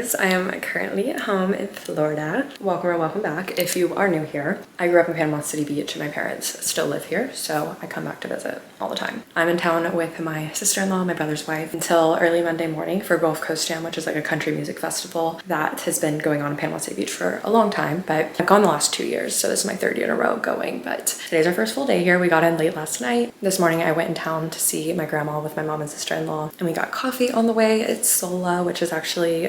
guys, I am currently at home in Florida. Welcome or welcome back if you are new here. I grew up in Panama City Beach and my parents still live here, so I come back to visit all the time. I'm in town with my sister-in-law, my brother's wife, until early Monday morning for Gulf Coast Jam, which is like a country music festival that has been going on in Panama City Beach for a long time, but I've gone the last 2 years, so this is my third year in a row going, but today's our first full day here. We got in late last night. This morning I went in town to see my grandma with my mom and sister-in-law, and we got coffee on the way. It's Sola, which is actually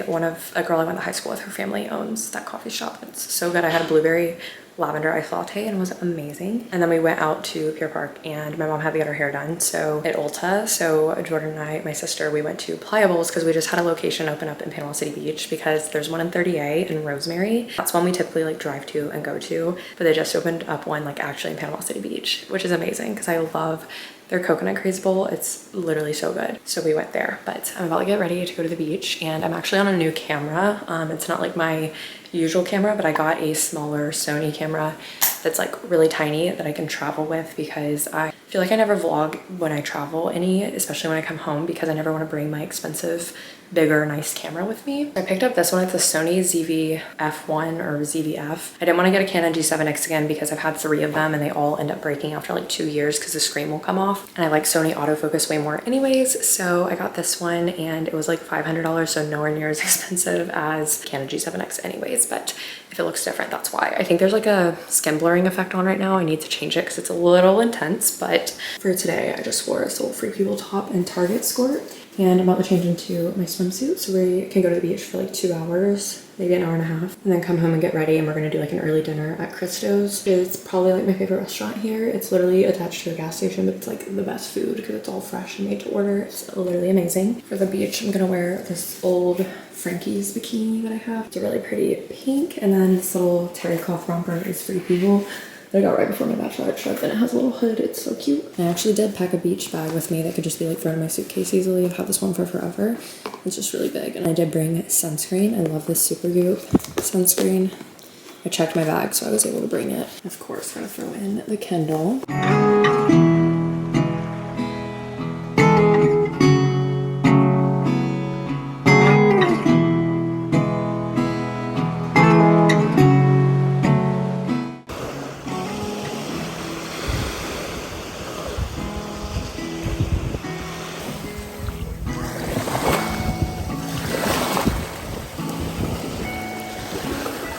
a girl I went to high school with. Her family owns that coffee shop. It's so good. I had a blueberry lavender iced latte and it was amazing. And then we went out to Pier Park and my mom had to get her hair done so at Ulta. So Jordan and I, my sister, we went to Pliables because we just had a location open up in Panama City Beach because there's one in 30A in Rosemary. That's one we typically like drive to and go to, but they just opened up one like actually in Panama City Beach, which is amazing because I love their coconut craze bowl. It's literally so good. So we went there, but I'm about to get ready to go to the beach and I'm actually on a new camera. It's not like my usual camera, but I got a smaller Sony camera that's like really tiny that I can travel with because I feel like I never vlog when I travel any, especially when I come home, because I never want to bring my expensive, bigger, nice camera with me. I picked up this one. It's a Sony ZV-F1 or ZV-F. I didn't want to get a Canon G7X again because I've had 3 of them and they all end up breaking after like 2 years because the screen will come off. And I like Sony autofocus way more anyways. So I got this one and it was like $500, so nowhere near as expensive as Canon G7X anyways. But if it looks different, that's why. I think there's like a skin blurring effect on right now. I need to change it because it's a little intense. But for today, I just wore a Soul Free People top and Target skirt. And I'm about to change into my swimsuit so we can go to the beach for like 2 hours, maybe an hour and a half, and then come home and get ready. And we're gonna do like an early dinner at Christo's. It's probably like my favorite restaurant here. It's literally attached to a gas station, but it's like the best food because it's all fresh and made to order. It's literally amazing. For the beach, I'm gonna wear this old Frankie's bikini that I have. It's a really pretty pink, and then this little terry cloth romper is Free People that I got right before my bachelorette trip, and it has a little hood. It's so cute. I actually did pack a beach bag with me that could just be like thrown in my suitcase easily. I've had this one for forever. It's just really big. And I did bring sunscreen. I love this Supergoop sunscreen. I checked my bag, so I was able to bring it. Of course, gonna throw in the Kindle.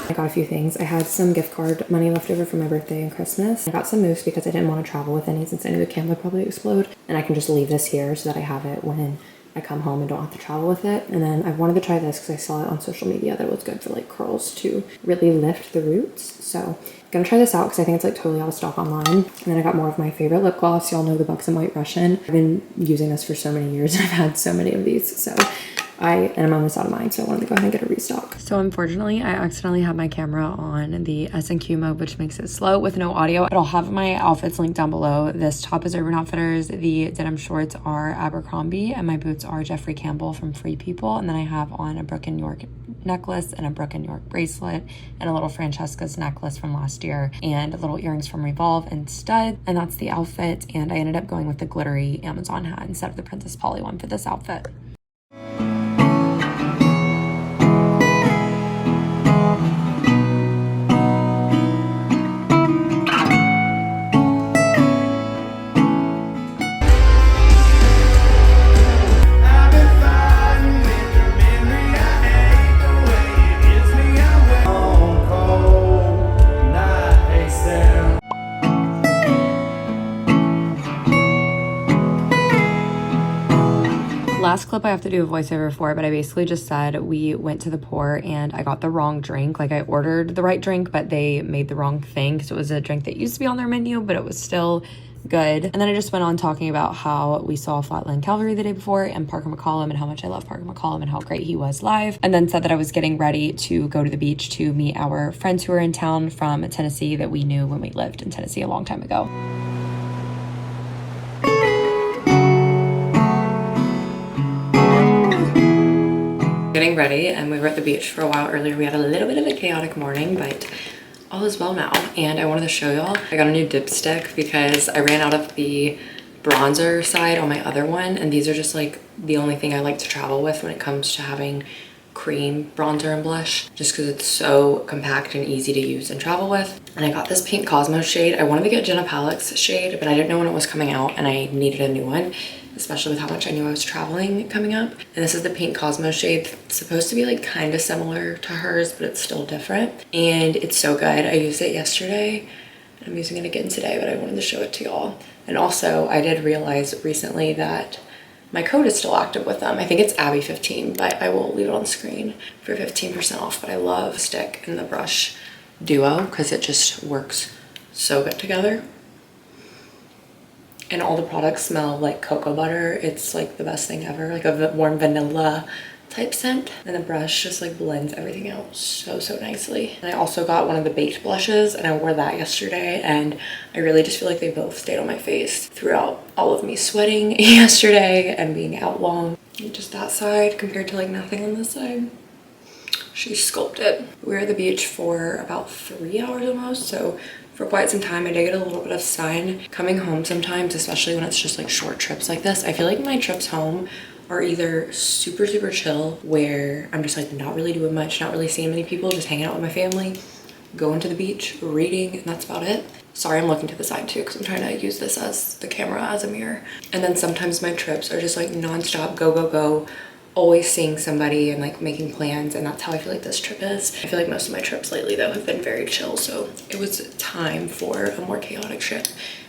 I got a few things. I had some gift card money left over for my birthday and Christmas. I got some mousse because I didn't want to travel with any since I knew the camera would probably explode. And I can just leave this here so that I have it when I come home and don't have to travel with it. And then I wanted to try this because I saw it on social media that it was good for like curls to really lift the roots. So I'm gonna try this out because I think it's like totally out of stock online. And then I got more of my favorite lip gloss. Y'all know the Bucks and White Russian. I've been using this for so many years and I've had so many of these. So I'm almost out of mine, so I wanted to go ahead and get a restock. So unfortunately, I accidentally had my camera on the S&Q mode, which makes it slow with no audio. But I'll have my outfits linked down below. This top is Urban Outfitters, the denim shorts are Abercrombie, and my boots are Jeffrey Campbell from Free People. And then I have on a Brooke and York necklace and a Brooke and York bracelet and a little Francesca's necklace from last year and little earrings from Revolve and studs. And that's the outfit. And I ended up going with the glittery Amazon hat instead of the Princess Polly one for this outfit. Last clip I have to do a voiceover for, but I basically just said we went to the pour and I got the wrong drink. Like I ordered the right drink, but they made the wrong thing. So it was a drink that used to be on their menu, but it was still good. And then I just went on talking about how we saw Flatland Cavalry the day before and Parker McCollum and how much I love Parker McCollum and how great he was live. And then said that I was getting ready to go to the beach to meet our friends who are in town from Tennessee that we knew when we lived in Tennessee a long time ago. Getting ready, and we were at the beach for a while earlier. We had a little bit of a chaotic morning, but all is well now. And I wanted to show y'all, I got a new dipstick because I ran out of the bronzer side on my other one, and these are just like the only thing I like to travel with when it comes to having cream bronzer and blush just because it's so compact and easy to use and travel with. And I got this pink Cosmo shade. I wanted to get Jenna Palik's shade, but I didn't know when it was coming out and I needed a new one, especially with how much I knew I was traveling coming up. And this is the pink Cosmo shade. It's supposed to be like kind of similar to hers, but it's still different. And it's so good. I used it yesterday. I'm using it again today, but I wanted to show it to y'all. And also I did realize recently that my code is still active with them. I think it's Abby15, but I will leave it on the screen for 15% off. But I love stick and the brush duo because it just works so good together. And all the products smell like cocoa butter. It's like the best thing ever, like a warm vanilla type scent. And the brush just like blends everything out so nicely. And I also got one of the baked blushes and I wore that yesterday, and I really just feel like they both stayed on my face throughout all of me sweating yesterday and being out long. And just that side compared to like nothing on this side. She's sculpted. We were at the beach for about 3 hours almost, so for quite some time. I did get a little bit of sun coming home sometimes, especially when it's just like short trips like this. I feel like my trips home are either super chill, where I'm just like not really doing much, not really seeing many people, just hanging out with my family, going to the beach, reading, and that's about it. Sorry, I'm looking to the side too because I'm trying to use this as the camera as a mirror. And then sometimes my trips are just like nonstop, go, always seeing somebody and like making plans, and that's how I feel like this trip is. I feel like most of my trips lately though have been very chill, so it was time for a more chaotic trip.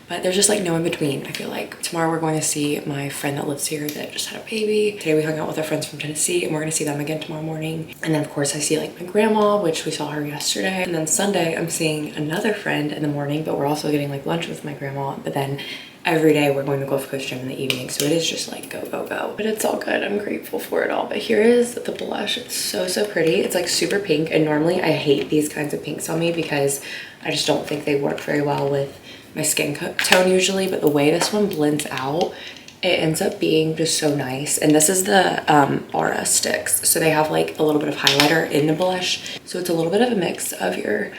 But there's just like no in between. I feel like tomorrow we're going to see my friend that lives here that just had a baby. Today we hung out with our friends from Tennessee, and we're going to see them again tomorrow morning. And then of course I see like my grandma, which we saw her yesterday. And then Sunday I'm seeing another friend in the morning, but we're also getting like lunch with my grandma. But then every day we're going to Gulf Coast Gym in the evening, so it is just like go. But it's all good. I'm grateful for it all. But here is the blush. It's so pretty. It's like super pink, and normally I hate these kinds of pinks on me because I just don't think they work very well with my skin tone usually. But the way this one blends out, it ends up being just so nice. And this is the Aura sticks, so they have like a little bit of highlighter in the blush, so it's a little bit of a mix of your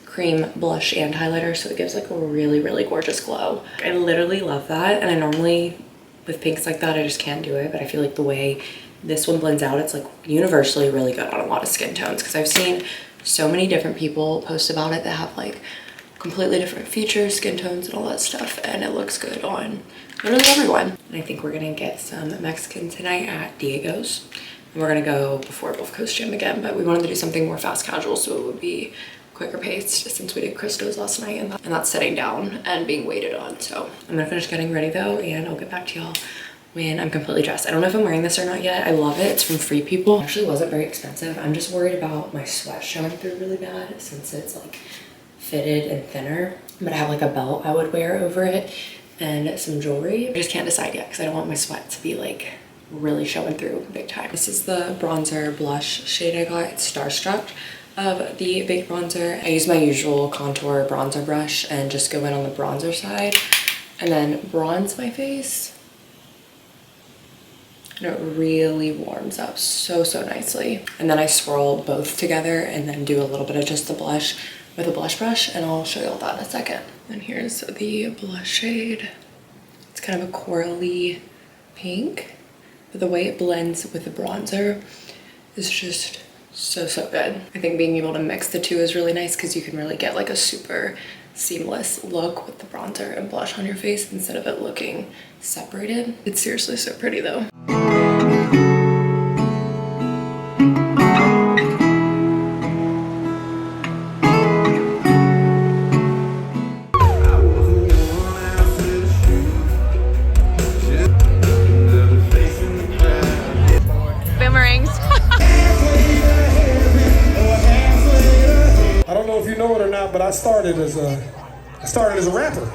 cream blush and highlighter, so it gives like a really gorgeous glow. I literally love that, and I normally with pinks like that I just can't do it, but I feel like the way this one blends out, it's like universally really good on a lot of skin tones, because I've seen so many different people post about it that have like completely different features, skin tones, and all that stuff, and it looks good on literally everyone. And I think we're gonna get some Mexican tonight at Diego's, and we're gonna go before Gulf Coast Gym again, but we wanted to do something more fast casual so it would be quicker paced since we did Christo's last night, and that's sitting down and being waited on. So I'm gonna finish getting ready though, and I'll get back to y'all when I'm completely dressed. I don't know if I'm wearing this or not yet. I love it. It's from Free People. It actually wasn't very expensive. I'm just worried about my sweat showing through really bad since it's like fitted and thinner, but I have like a belt I would wear over it and some jewelry. I just can't decide yet because I don't want my sweat to be like really showing through big time. This is the bronzer blush shade I got. It's Starstruck of the baked bronzer. I use my usual contour bronzer brush and just go in on the bronzer side and then bronze my face, and it really warms up so nicely. And then I swirl both together and then do a little bit of just the blush with a blush brush, and I'll show you all that in a second. And here's the blush shade. It's kind of a corally pink, but the way it blends with the bronzer is just so good. I think being able to mix the two is really nice because you can really get like a super seamless look with the bronzer and blush on your face instead of it looking separated. It's seriously so pretty though. Boomerangs. I don't know if you know it or not, but I started as a rapper.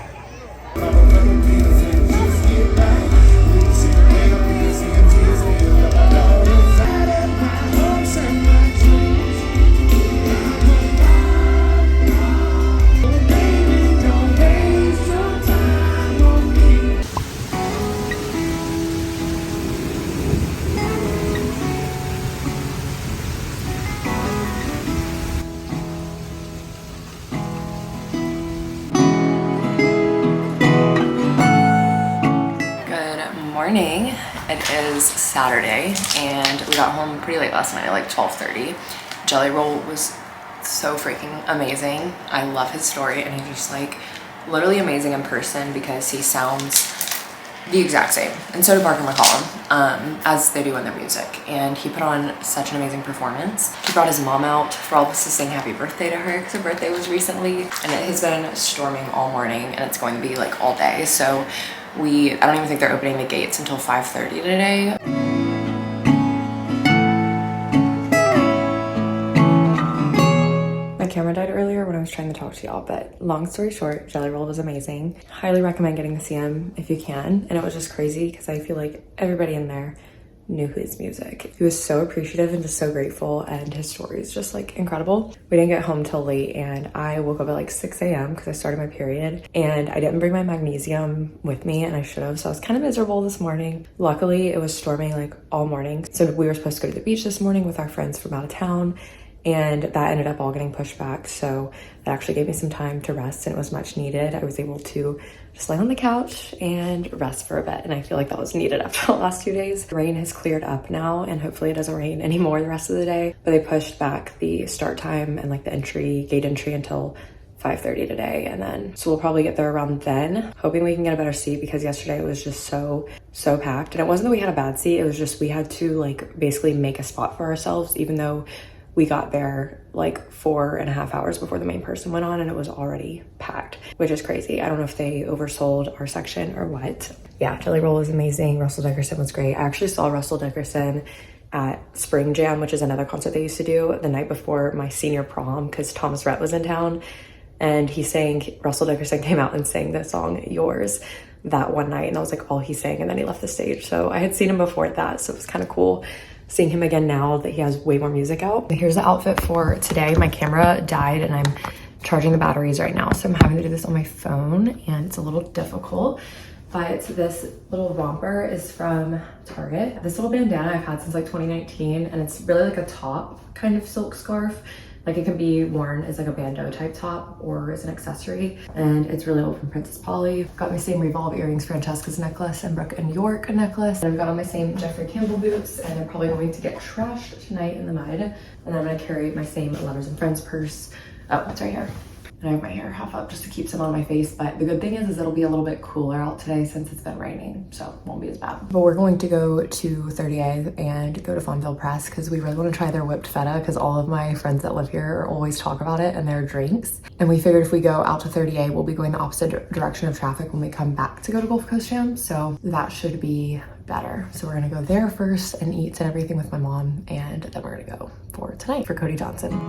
morning. It is Saturday and we got home pretty late last night at like 12:30. Jelly Roll was so freaking amazing. I love his story and he's just like literally amazing in person because he sounds the exact same, and so did Barker McCollum, as they do in their music. And he put on such an amazing performance. He brought his mom out for all of us to sing happy birthday to her because her birthday was recently, and it has been storming all morning and it's going to be like all day. So I don't even think they're opening the gates until 5:30 today. My camera died earlier when I was trying to talk to y'all, but long story short, Jelly Roll was amazing. Highly recommend getting to see him if you can. And it was just crazy because I feel like everybody in there knew his music. He was so appreciative and just so grateful, and his story is just like incredible. We didn't get home till late and I woke up at like 6 a.m. because I started my period, and I didn't bring my magnesium with me and I should have, so I was kind of miserable this morning. Luckily it was storming like all morning, so we were supposed to go to the beach this morning with our friends from out of town, and that ended up all getting pushed back, so that actually gave me some time to rest and it was much needed. I was able to just lay on the couch and rest for a bit, and I feel like that was needed after the last 2 days. The rain has cleared up now and hopefully it doesn't rain anymore the rest of the day, but they pushed back the start time and like the gate entry until 5:30 today, and then so we'll probably get there around then, hoping we can get a better seat because yesterday it was just so packed. And it wasn't that we had a bad seat, it was just we had to like basically make a spot for ourselves, even though we got there like 4.5 hours before the main person went on and it was already packed, which is crazy. I don't know if they oversold our section or what. Yeah, Jelly Roll was amazing. Russell Dickerson was great. I actually saw Russell Dickerson at Spring Jam, which is another concert they used to do, the night before my senior prom because Thomas Rhett was in town, and Russell Dickerson came out and sang the song Yours that one night, and that was like all he sang, and then he left the stage. So I had seen him before that, so it was kind of cool seeing him again now that he has way more music out. Here's the outfit for today. My camera died and I'm charging the batteries right now, so I'm having to do this on my phone and it's a little difficult. But this little romper is from Target. This little bandana I've had since like 2019, and it's really like a top kind of silk scarf. Like it can be worn as like a bandeau type top or as an accessory, and it's really old from Princess Polly. Got my same Revolve earrings, Francesca's necklace, and Brooke and York necklace. And I've got on my same Jeffrey Campbell boots, and they're probably going to get trashed tonight in the mud. And then I'm gonna carry my same Lovers and Friends purse. Oh, it's right here. And I have my hair half up just to keep some on my face, but the good thing is it'll be a little bit cooler out today since it's been raining, so it won't be as bad. But we're going to go to 30A and go to Fonville Press because we really want to try their whipped feta because all of my friends that live here always talk about it and their drinks. And we figured if we go out to 30A, we'll be going the opposite direction of traffic when we come back to go to Gulf Coast Jam, so that should be better. So we're gonna go there first and eat and everything with my mom, and then we're gonna go for tonight for Cody Johnson.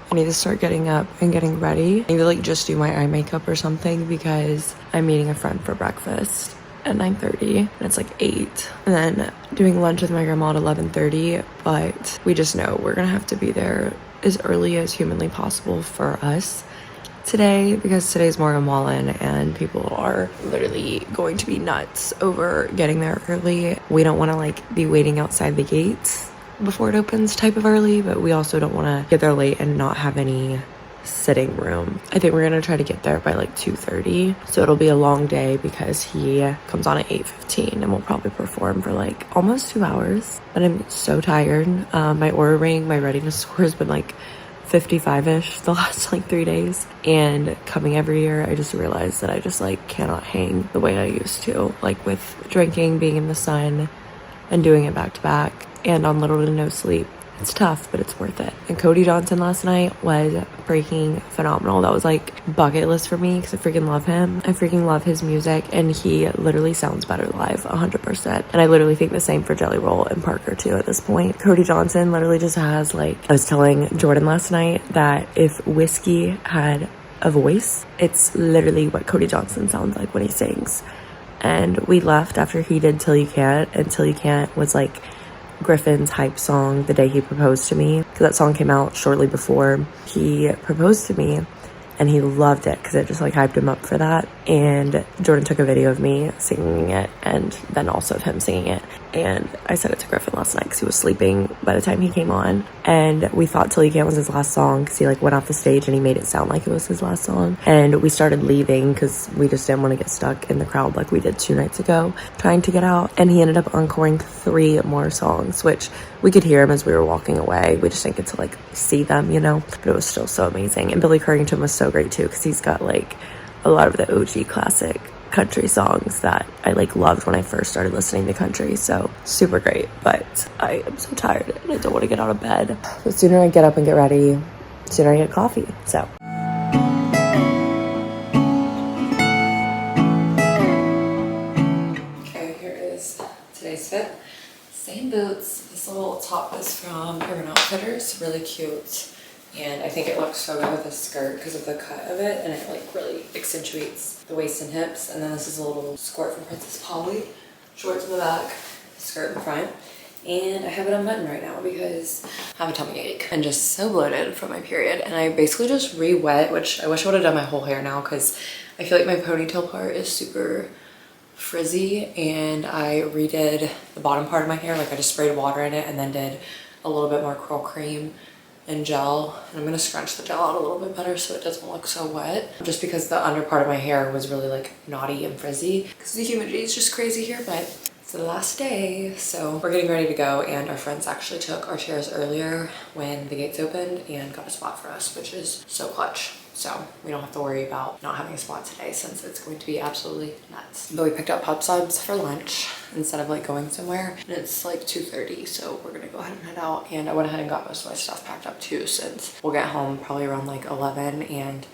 I need to start getting up and getting ready. I need to like just do my eye makeup or something because I'm meeting a friend for breakfast at 9:30 and it's like 8. And then doing lunch with my grandma at 11:30, but we just know we're gonna have to be there as early as humanly possible for us today because today's Morgan Wallen and people are literally going to be nuts over getting there early. We don't want to like be waiting outside the gates before it opens type of early, but we also don't want to get there late and not have any sitting room. I think we're gonna try to get there by like 2:30, so it'll be a long day because he comes on at 8:15 and we'll probably perform for like almost 2 hours. But I'm so tired. My Oura ring, my readiness score has been like 55-ish the last like 3 days, and coming every year I just realized that I just like cannot hang the way I used to, like with drinking, being in the sun and doing it back to back and on little to no sleep. It's tough, but it's worth it. And Cody Johnson last night was freaking phenomenal. That was like bucket list for me because I freaking love him. I freaking love his music, and he literally sounds better live 100%. And I literally think the same for Jelly Roll and Parker too at this point. Cody Johnson literally just has like, I was telling Jordan last night that if whiskey had a voice, it's literally what Cody Johnson sounds like when he sings. And we left after he did Till You Can't, and Till You Can't was like Griffin's hype song the day he proposed to me, because that song came out shortly before he proposed to me, and he loved it because it just like hyped him up for that. And Jordan took a video of me singing it and then also of him singing it, and I sent it to Griffin last night because he was sleeping by the time he came on. And we thought Till You Can't was his last song because he like went off the stage and he made it sound like it was his last song. And we started leaving because we just didn't want to get stuck in the crowd like we did 2 nights ago trying to get out. And he ended up encoring 3 more songs, which we could hear him as we were walking away. We just didn't get to like see them, you know, but it was still so amazing. And Billy Currington was so great too because he's got like a lot of the OG classic country songs that I like loved when I first started listening to country. So super great, but I am so tired and I don't want to get out of bed. The sooner I get up and get ready, the sooner I get coffee. So okay, here is today's fit. Same boots. This little top is from Urban Outfitters, really cute. And I think it looks so good with a skirt because of the cut of it, and it like really accentuates the waist and hips. And then this is a little skirt from Princess Polly, shorts in the back, skirt in the front. And I have it unbuttoned right now because I have a tummy ache and just so bloated from my period. And I basically just re-wet, which I wish I would have done my whole hair now because I feel like my ponytail part is super frizzy, and I redid the bottom part of my hair. Like I just sprayed water in it and then did a little bit more curl cream and gel, and I'm gonna scrunch the gel out a little bit better so it doesn't look so wet, just because the under part of my hair was really like knotty and frizzy because the humidity is just crazy here. But it's the last day, so we're getting ready to go, and our friends actually took our chairs earlier when the gates opened and got a spot for us, which is so clutch. So we don't have to worry about not having a spot today since it's going to be absolutely nuts. But we picked up pub subs for lunch instead of like going somewhere, and it's like 2:30, so we're gonna go ahead and head out. And I went ahead and got most of my stuff packed up too, since we'll get home probably around like 11, and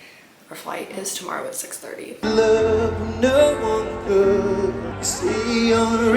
our flight is tomorrow at 6:30. Love no one could see on